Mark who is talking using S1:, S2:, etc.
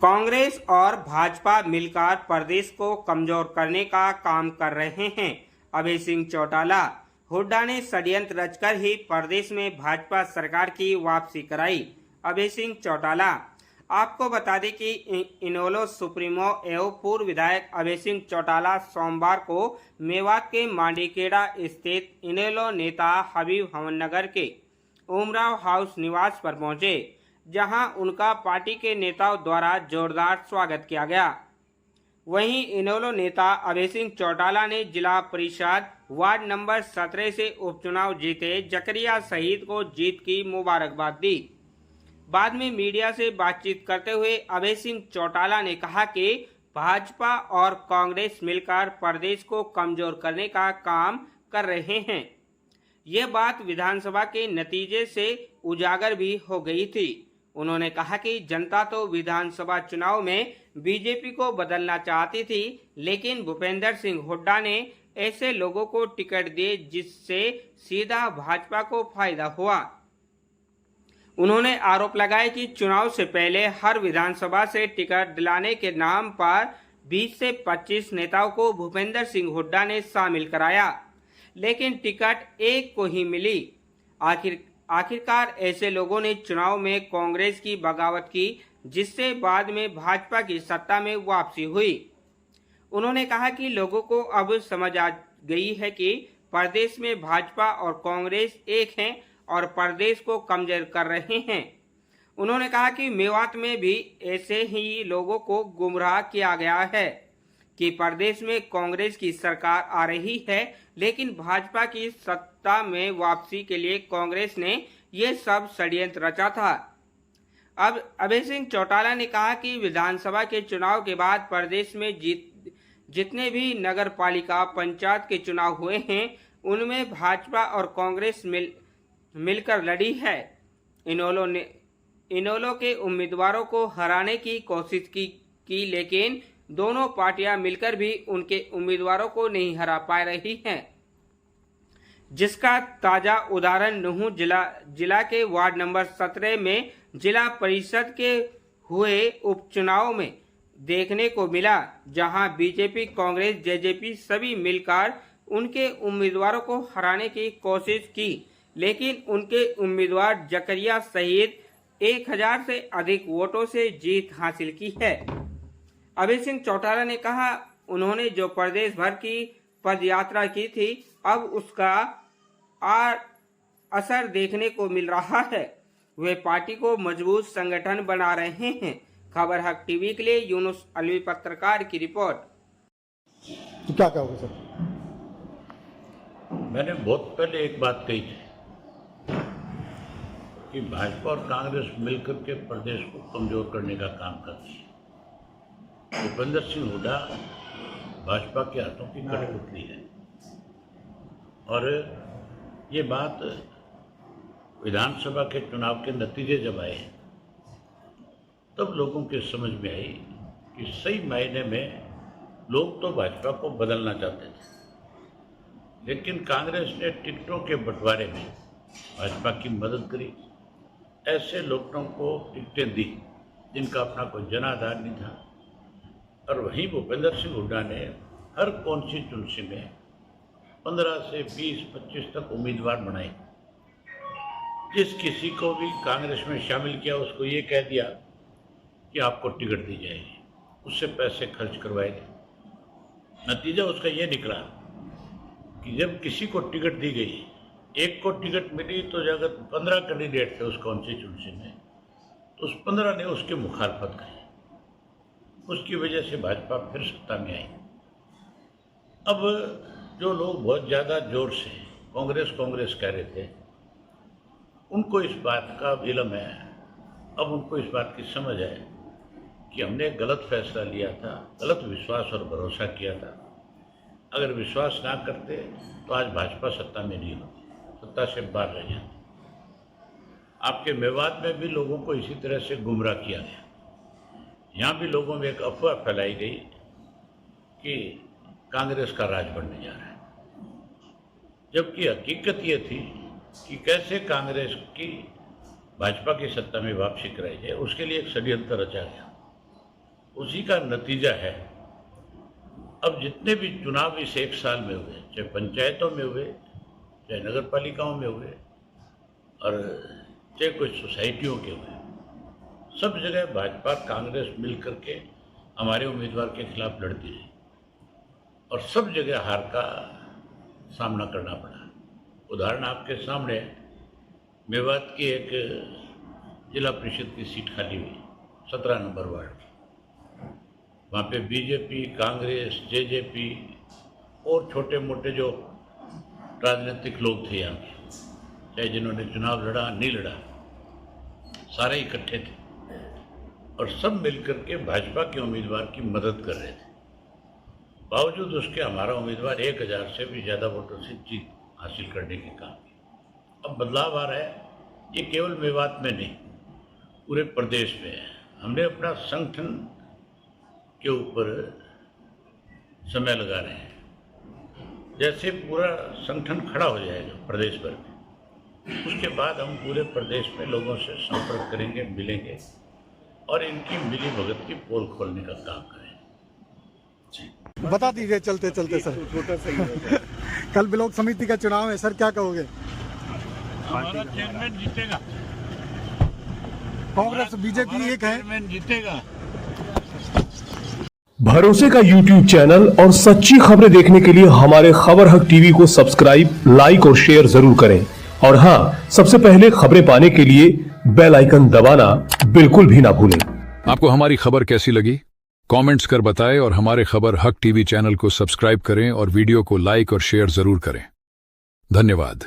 S1: कांग्रेस और भाजपा मिलकर प्रदेश को कमजोर करने का काम कर रहे हैं। अभय सिंह चौटाला। हुड्डा ने षड्यंत्र रचकर ही प्रदेश में भाजपा सरकार की वापसी कराई। अभय सिंह चौटाला। आपको बता दें कि इनेलो सुप्रीमो एवं पूर्व विधायक अभय सिंह चौटाला सोमवार को मेवात के मांडीखेड़ा स्थित इनेलो नेता हबीब अहमदनगर के उमराव हाउस निवास पर पहुंचे, जहां उनका पार्टी के नेताओं द्वारा जोरदार स्वागत किया गया। वहीं इनेलो नेता अभय सिंह चौटाला ने जिला परिषद वार्ड नंबर 17 से उपचुनाव जीते जकरिया शहीद को जीत की मुबारकबाद दी। बाद में मीडिया से बातचीत करते हुए अभय सिंह चौटाला ने कहा कि भाजपा और कांग्रेस मिलकर प्रदेश को कमजोर करने का काम कर रहे हैं। ये बात विधानसभा के नतीजे से उजागर भी हो गई थी। उन्होंने कहा कि जनता तो विधानसभा चुनाव में बीजेपी को बदलना चाहती थी, लेकिन भूपेंद्र सिंह हुड्डा ने ऐसे लोगों को टिकट दिए जिससे सीधा भाजपा को फायदा हुआ। उन्होंने आरोप लगाया कि चुनाव से पहले हर विधानसभा से टिकट दिलाने के नाम पर 20 से 25 नेताओं को भूपेंद्र सिंह हुड्डा ने शामिल कराया, लेकिन टिकट एक को ही मिली। आखिरकार ऐसे लोगों ने चुनाव में कांग्रेस की बगावत की, जिससे बाद में भाजपा की सत्ता में वापसी हुई। उन्होंने कहा कि लोगों को अब समझ आ गई है कि प्रदेश में भाजपा और कांग्रेस एक हैं और प्रदेश को कमजोर कर रहे हैं। उन्होंने कहा कि मेवात में भी ऐसे ही लोगों को गुमराह किया गया है कि प्रदेश में कांग्रेस की सरकार आ रही है, लेकिन भाजपा की सत्ता में वापसी के लिए कांग्रेस ने ये सब षड्यंत्र रचा था। अब अभय सिंह चौटाला ने कहा कि विधानसभा के चुनाव के बाद प्रदेश में जितने भी नगर पालिका पंचायत के चुनाव हुए हैं, उनमें भाजपा और कांग्रेस मिलकर लड़ी है। इनेलो के उम्मीदवारों को हराने की कोशिश की, लेकिन दोनों पार्टियां मिलकर भी उनके उम्मीदवारों को नहीं हरा पा रही हैं, जिसका ताजा उदाहरण नूंह जिला के वार्ड नंबर 17 में जिला परिषद के हुए उपचुनाव में देखने को मिला, जहां बीजेपी, कांग्रेस, जेजेपी सभी मिलकर उनके उम्मीदवारों को हराने की कोशिश की, लेकिन उनके उम्मीदवार जकरिया सहित 1000 से अधिक वोटों से जीत हासिल की है। अभय सिंह चौटाला ने कहा, उन्होंने जो प्रदेश भर की पदयात्रा की थी, अब उसका असर देखने को मिल रहा है। वे पार्टी को मजबूत संगठन बना रहे हैं। खबर हक टीवी के लिए यूनुस अलवी पत्रकार की रिपोर्ट।
S2: तो क्या कहोगे सर?
S3: मैंने बहुत पहले एक बात कही थी कि भाजपा और कांग्रेस मिलकर के प्रदेश को कमजोर करने का काम करती है। भूपेंद्र सिंह हुड्डा भाजपा के हाथों की कठपुतली है, और ये बात विधानसभा के चुनाव के नतीजे जब आए तब लोगों के समझ में आई कि सही मायने में लोग तो भाजपा को बदलना चाहते थे, लेकिन कांग्रेस ने टिकटों के बंटवारे में भाजपा की मदद करी। ऐसे लोगों को टिकटें दी जिनका अपना कोई जनाधार नहीं था, और वहीं भूपेंद्र सिंह हुड्डा ने हर कॉन्स्टिट्यूंसी में 15 से 20-25 तक उम्मीदवार बनाए। जिस किसी को भी कांग्रेस में शामिल किया, उसको ये कह दिया कि आपको टिकट दी जाएगी, उससे पैसे खर्च करवाए गए। नतीजा उसका ये निकला कि जब किसी को टिकट दी गई, एक को टिकट मिली, तो अगर 15 कैंडिडेट थे उस कॉन्स्टिट्यूंसी में, तो उस 15 ने उसकी मुखालफत की। उसकी वजह से भाजपा फिर सत्ता में आई। अब जो लोग बहुत ज़्यादा जोर से कांग्रेस कह रहे थे, उनको इस बात का इल्म है, अब उनको इस बात की समझ है कि हमने गलत फैसला लिया था, गलत विश्वास और भरोसा किया था। अगर विश्वास ना करते तो आज भाजपा सत्ता में नहीं होती, सत्ता से बाहर रह जाती। आपके मेवात में भी लोगों को इसी तरह से गुमराह किया गया। यहाँ भी लोगों में एक अफवाह फैलाई गई कि कांग्रेस का राज बनने जा रहा है, जबकि हकीकत ये थी कि कैसे कांग्रेस की भाजपा की सत्ता में वापसी कराई जाए, उसके लिए एक षड्यंत्र रचा गया। उसी का नतीजा है। अब जितने भी चुनाव इस एक साल में हुए, चाहे पंचायतों में हुए, चाहे नगर पालिकाओं में हुए और चाहे कुछ सोसाइटियों के हुए, सब जगह भाजपा कांग्रेस मिल करके हमारे उम्मीदवार के खिलाफ लड़ती रही और सब जगह हार का सामना करना पड़ा। उदाहरण आपके सामने है, मेवात की एक जिला परिषद की सीट खाली हुई 17 नंबर वार्ड की। वहाँ पे बीजेपी, कांग्रेस, जेजेपी और छोटे मोटे जो राजनीतिक लोग थे यहाँ के, चाहे जिन्होंने चुनाव लड़ा नहीं लड़ा, सारे इकट्ठे थे और सब मिलकर के भाजपा के उम्मीदवार की मदद कर रहे थे। बावजूद उसके हमारा उम्मीदवार 1000 से भी ज़्यादा वोटों से जीत हासिल करने के काम किया। अब बदलाव आ रहा है, ये केवल मेवात में नहीं, पूरे प्रदेश में है। हमने अपना संगठन के ऊपर समय लगा रहे हैं। जैसे पूरा संगठन खड़ा हो जाएगा प्रदेश भर में, उसके बाद हम पूरे प्रदेश में लोगों से संपर्क करेंगे, मिलेंगे और इनकी मिली भगत की पोल खोलने का काम करें।
S2: बता दीजिए चलते चलते सर, कल ब्लॉक समिति का चुनाव है सर, क्या कहोगे?
S3: हमारा चेयरमैन जीतेगा,
S2: कांग्रेस बीजेपी एक है,
S3: चेयरमैन जीतेगा।
S4: भरोसे का YouTube चैनल और सच्ची खबरें देखने के लिए हमारे खबर हक टीवी को सब्सक्राइब, लाइक और शेयर जरूर करें। और हां, सबसे पहले खबरें पाने के लिए बेल आइकन दबाना बिल्कुल भी ना भूलें।
S5: आपको हमारी खबर कैसी लगी? कमेंट्स कर बताएं और हमारे खबर हक टीवी चैनल को सब्सक्राइब करें और वीडियो को लाइक और शेयर जरूर करें। धन्यवाद।